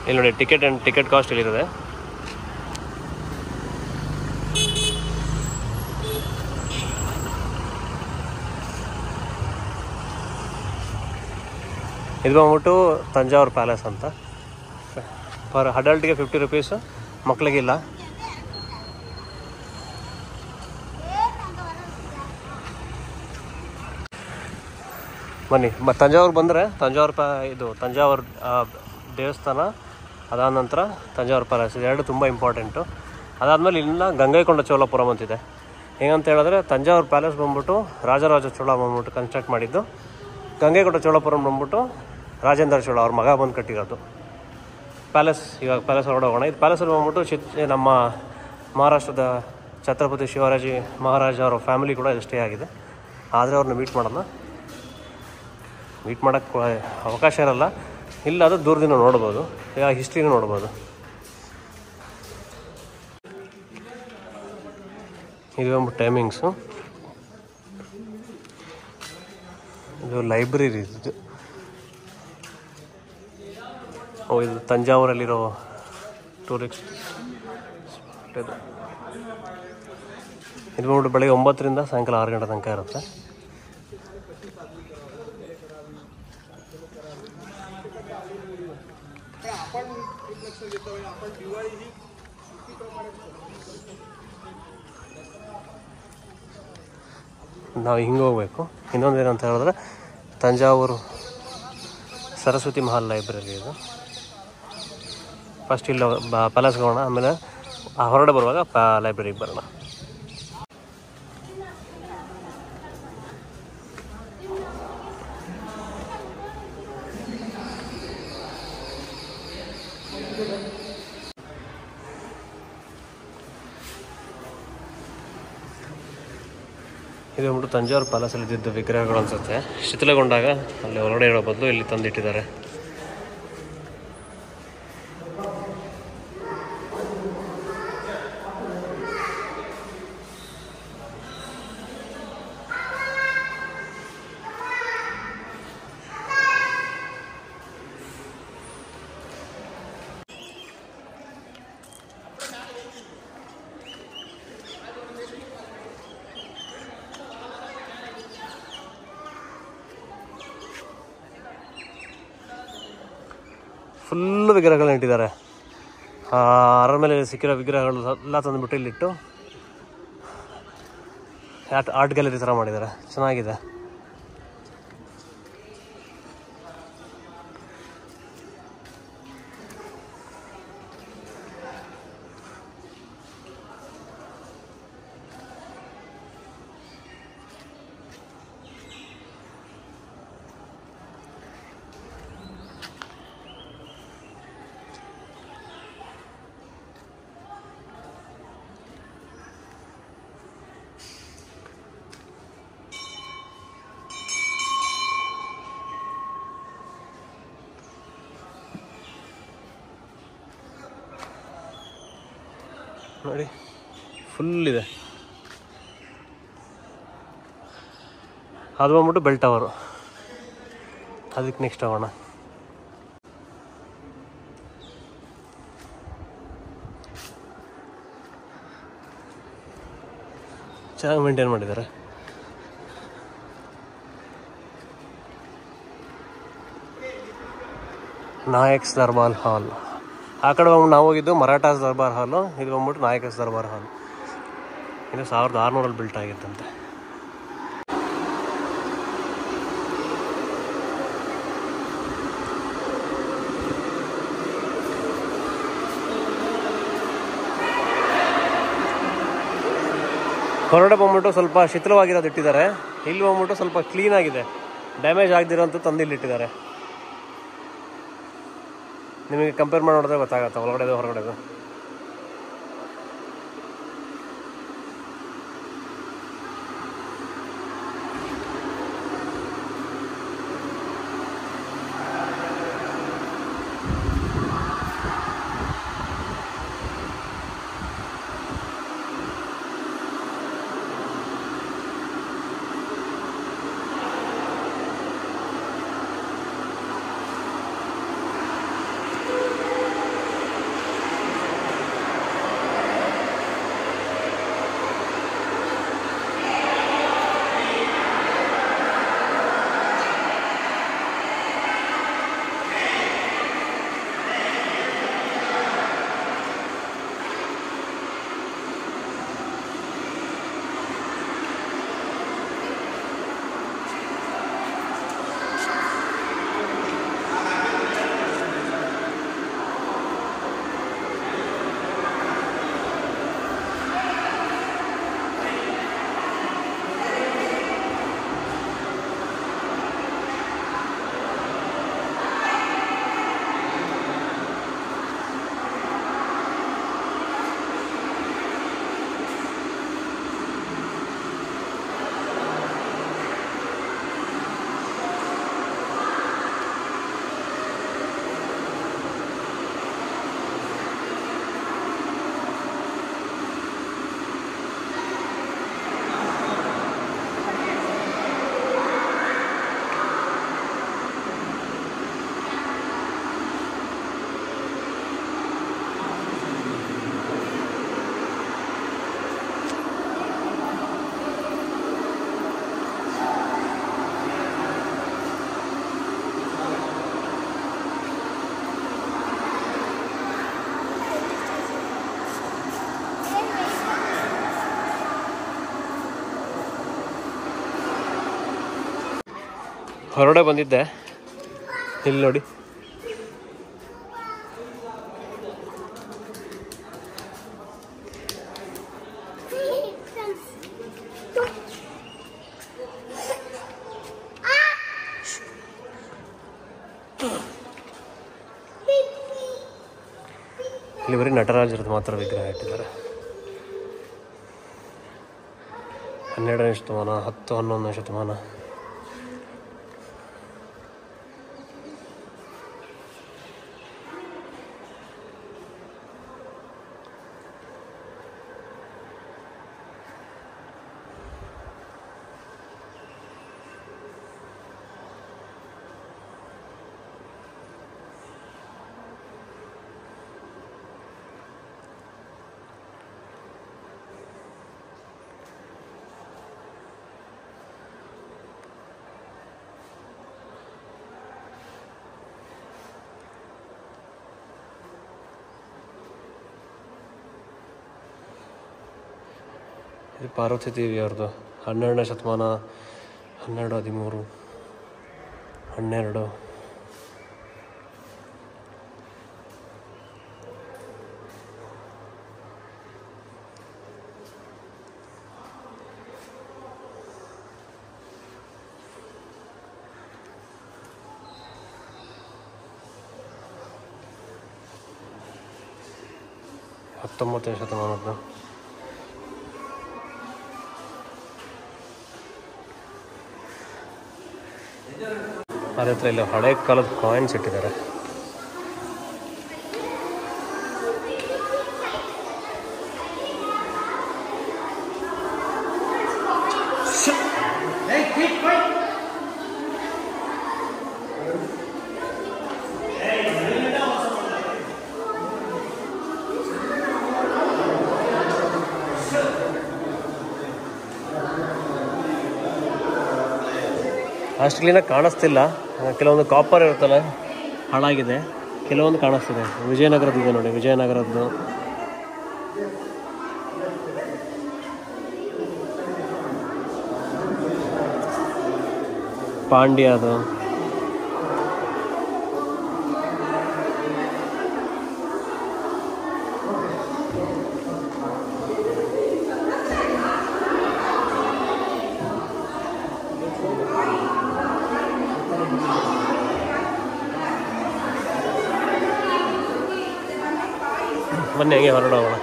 ಇಲ್ಲಿ ನೋಡಿ ticket cost ಇಲ್ಲಿರುತ್ತೆ. ಇದು ಬಂದ್ಬಿಟ್ಟು ತಂಜಾವೂರು ಪ್ಯಾಲೇಸ್ ಅಂತ. Per ಅಡಲ್ಟ್ಗೆ 50 rupees, ಮಕ್ಕಳಿಗಿಲ್ಲ. ಬನ್ನಿ ತಂಜಾವೂರು ಬಂದರೆ ತಂಜಾವೂರು ದೇವಸ್ಥಾನ, ಅದಾದ ನಂತರ ತಂಜಾವೂರು ಪ್ಯಾಲೇಸ್, ಇದೆರಡು ತುಂಬ ಇಂಪಾರ್ಟೆಂಟು. ಅದಾದಮೇಲೆ ಇಲ್ಲಿಂದ ಗಂಗೈಕೊಂಡ ಚೋಳಪುರಂ ಅಂತಿದೆ. ಹೆಂಗಂತ ಹೇಳಿದ್ರೆ ತಂಜಾವೂರು ಪ್ಯಾಲೇಸ್ ಬಂದ್ಬಿಟ್ಟು ರಾಜರಾಜ ಚೋಳ ಬಂದ್ಬಿಟ್ಟು ಕನ್ಸ್ಟ್ರಕ್ಟ್ ಮಾಡಿದ್ದು. ಗಂಗೈಕೊಂಡ ಚೋಳಪುರಂ ಬಂದ್ಬಿಟ್ಟು ರಾಜೇಂದ್ರ ಚೋಳ ಅವ್ರ ಮಗ ಬಂದು ಕಟ್ಟಿರೋದು. ಇವಾಗ ಪ್ಯಾಲೇಸ್ ಹೊರಗಡೆ ಹೋಗೋಣ. ಇದು ಪ್ಯಾಲೇಸಲ್ಲಿ ಬಂದ್ಬಿಟ್ಟು ನಮ್ಮ ಮಹಾರಾಷ್ಟ್ರದ ಛತ್ರಪತಿ ಶಿವಾಜಿ ಮಹಾರಾಜ ಅವರ ಫ್ಯಾಮಿಲಿ ಕೂಡ ಸ್ಟೇ ಆಗಿದೆ. ಆದರೆ ಅವ್ರನ್ನ ಮೀಟ್ ಮಾಡೋಕ್ಕೆ ಅವಕಾಶ ಇರಲ್ಲ. ಇಲ್ಲ ಅದು ದೂರದಿಂದ ನೋಡ್ಬೋದು, ಹಿಸ್ಟ್ರಿನೂ ನೋಡ್ಬೋದು. ಇದು ಬಂದ್ಬಿಟ್ಟು ಟೈಮಿಂಗ್ಸು. ಇದು ಲೈಬ್ರರಿ ಇದು. ಇದು ತಂಜಾವೂರಲ್ಲಿರೋ ಟೂರಿಸ್ಟ್ ಇದು. ಇದು ಬಂದ್ಬಿಟ್ಟು ಬೆಳಗ್ಗೆ 9ರಿಂದ ಸಾಯಂಕಾಲ 6 ಗಂಟೆ ತನಕ ಇರುತ್ತೆ. ನಾವು ಹಿಂಗೆ ಹೋಗ್ಬೇಕು. ಇನ್ನೊಂದೇನಂತ ಹೇಳಿದ್ರೆ ತಂಜಾವೂರು ಸರಸ್ವತಿ ಮಹಲ್ ಲೈಬ್ರರಿ ಇದು. ಫಸ್ಟ್ ಇಲ್ಲಿ ಪ್ಯಾಲೇಸ್ಗೆ ಹೋಗೋಣ, ಆಮೇಲೆ ಹೊರಗಡೆ ಬರುವಾಗ ಲೈಬ್ರರಿಗೆ ಬರೋಣ. ಇದು ಬಂದ್ಬಿಟ್ಟು ತಂಜಾವೂರು ಪ್ಯಾಲೇಸಲ್ಲಿ ಇದ್ದಿದ್ದು ವಿಗ್ರಹಗಳು ಅನಿಸುತ್ತೆ. ಶಿಥಿಲಗೊಂಡಾಗ ಅಲ್ಲಿ ಹೊರಗಡೆ ಇರೋ ಬದಲು ಇಲ್ಲಿ ತಂದಿಟ್ಟಿದ್ದಾರೆ. ಫುಲ್ಲು ವಿಗ್ರಹಗಳನ್ನ ಇಟ್ಟಿದ್ದಾರೆ. ಅರ ಮೇಲೆ ಸಿಕ್ಕಿರೋ ವಿಗ್ರಹಗಳು ಎಲ್ಲ ತಂದುಬಿಟ್ಟು ಇಲ್ಲಿಟ್ಟು ಆರ್ಟ್ ಗ್ಯಾಲರಿ ಥರ ಮಾಡಿದ್ದಾರೆ. ಚೆನ್ನಾಗಿದೆ. ನೋಡಿ ಫುಲ್ ಇದೆ. ಅದು ಬಂದ್ಬಿಟ್ಟು ಬೆಲ್ ಟವರು. ಅದಕ್ಕೆ ನೆಕ್ಸ್ಟ್ ಹೋಗೋಣ. ಚೆನ್ನಾಗಿ ಮೇಂಟೈನ್ ಮಾಡಿದ್ದಾರೆ. ನಾಯಕ್ಸ್ ದರ್ಬಾರ್ ಹಾಲ್. ಆ ಕಡೆ ಬಂದ್ಬಿಟ್ಟು ನಾವು ಹೋಗಿದ್ದು ಮರಾಠಾಸ್ ದರ್ಬಾರ್ ಹಾಲು. ಇದು ಬಂದ್ಬಿಟ್ಟು ನಾಯಕಸ್ ದರ್ಬಾರ್ ಹಾಲ್. ಇದು 1600 ಬಿಲ್ಟ್ ಆಗಿತ್ತಂತೆ. ಹೊರಗಡೆ ಬಂದ್ಬಿಟ್ಟು ಸ್ವಲ್ಪ ಶಿಥಿಲವಾಗಿರೋದು ಇಟ್ಟಿದ್ದಾರೆ. ಇಲ್ಲಿ ಬಂದ್ಬಿಟ್ಟು ಸ್ವಲ್ಪ ಕ್ಲೀನ್ ಆಗಿದೆ, ಡ್ಯಾಮೇಜ್ ಆಗದಿರೋಂಥ ತಂದಿಲ್ಲಿ ಇಟ್ಟಿದ್ದಾರೆ. ನಿಮಗೆ ಕಂಪೇರ್ ಮಾಡಿ ನೋಡಿದ್ರೆ ಗೊತ್ತಾಗತ್ತೆ ಒಳಗಡೆದು ಹೊರಗಡೆದು. ಹೊರಗಡೆ ಬಂದಿದ್ದೆ, ಇಲ್ಲಿ ನೋಡಿ ಇಲ್ಲಿ ಬರೀ ನಟರಾಜರದ್ದು ಮಾತ್ರ ವಿಗ್ರಹ ಇಟ್ಟಿದ್ದಾರೆ. 12ನೇ ಶತಮಾನ, 10-11ನೇ ಶತಮಾನ. ಇದು ಪಾರ್ವತಿ ದೇವಿ ಅವ್ರದ್ದು 12ನೇ ಶತಮಾನ, 12, 13, 12. ಹತ್ತೊಂಬತ್ತನೇ ಶತಮಾನದ್ದು. ಅದೇ ಹತ್ರ ಇಲ್ಲಿ ಹಳೆ ಕಾಲದ ಕಾಯಿನ್ಸ್ ಇಟ್ಟಿದ್ದಾರೆ. ಅಷ್ಟು ಕ್ಲೀನಾಗಿ ಕಾಣಿಸ್ತಿಲ್ಲ, ಕೆಲವೊಂದು ಕಾಪರ್ ಇರುತ್ತಲ್ಲ ಹಾಳಾಗಿದೆ, ಕೆಲವೊಂದು ಕಾಣಿಸ್ತಿದೆ. ವಿಜಯನಗರದ್ದು ಇದೆ ನೋಡಿ, ವಿಜಯನಗರದ್ದು. ಪಾಂಡ್ಯದು. ಬನ್ನಿ ಹಂಗೆ ಹೊರಡೋಣ,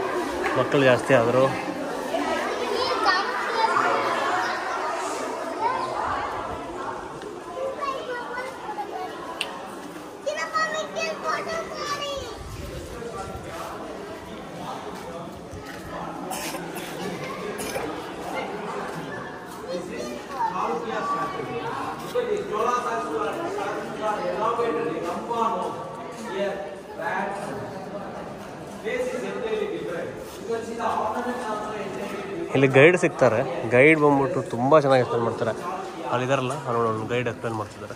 ಮಕ್ಕಳು ಜಾಸ್ತಿ ಆದರು. ಇಲ್ಲಿ ಗೈಡ್ ಸಿಗ್ತಾರೆ. ಗೈಡ್ ಬಂದ್ಬಿಟ್ಟು ತುಂಬ ಚೆನ್ನಾಗಿ ಎಕ್ಸ್ಪ್ಲೇನ್ ಮಾಡ್ತಾರೆ. ಅಲ್ಲಿದಾರಲ್ಲ ನೋಡೋಣ, ಗೈಡ್ ಎಕ್ಸ್ಪ್ಲೇನ್ ಮಾಡ್ತಿದ್ದಾರೆ.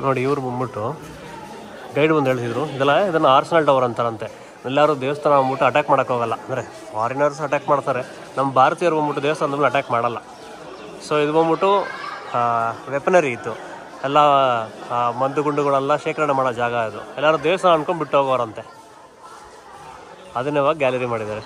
ನೋಡಿ ಇವ್ರು ಬಂದ್ಬಿಟ್ಟು ಗೈಡ್ ಬಂದು ಹೇಳ್ತಿದ್ರು, ಇದನ್ನು ಆರ್ಸನಲ್ ಟವರ್ ಅಂತಾರಂತೆ. ಎಲ್ಲರೂ ದೇವಸ್ಥಾನ ಬಂದ್ಬಿಟ್ಟು ಅಟ್ಯಾಕ್ ಮಾಡೋಕ್ಕೋಗಲ್ಲ, ಅಂದರೆ ಫಾರಿನರ್ಸ್ ಅಟ್ಯಾಕ್ ಮಾಡ್ತಾರೆ, ನಮ್ಮ ಭಾರತೀಯರು ಬಂದ್ಬಿಟ್ಟು ದೇವಸ್ಥಾನದ ಮೇಲೆ ಅಟ್ಯಾಕ್ ಮಾಡಲ್ಲ. ಸೊ ಇದು ಬಂದ್ಬಿಟ್ಟು ವೆಪನರಿ ಇತ್ತು, ಎಲ್ಲ ಮದ್ದು ಗುಂಡುಗಳೆಲ್ಲ ಶೇಖರಣೆ ಮಾಡೋ ಜಾಗ ಇದು. ಎಲ್ಲರೂ ದೇವಸ್ಥಾನ ಅನ್ಕೊಂಡು ಬಿಟ್ಟು ಹೋಗೋರಂತೆ, ಅದನ್ನ ಇವಾಗ ಗ್ಯಾಲರಿ ಮಾಡಿದ್ದಾರೆ.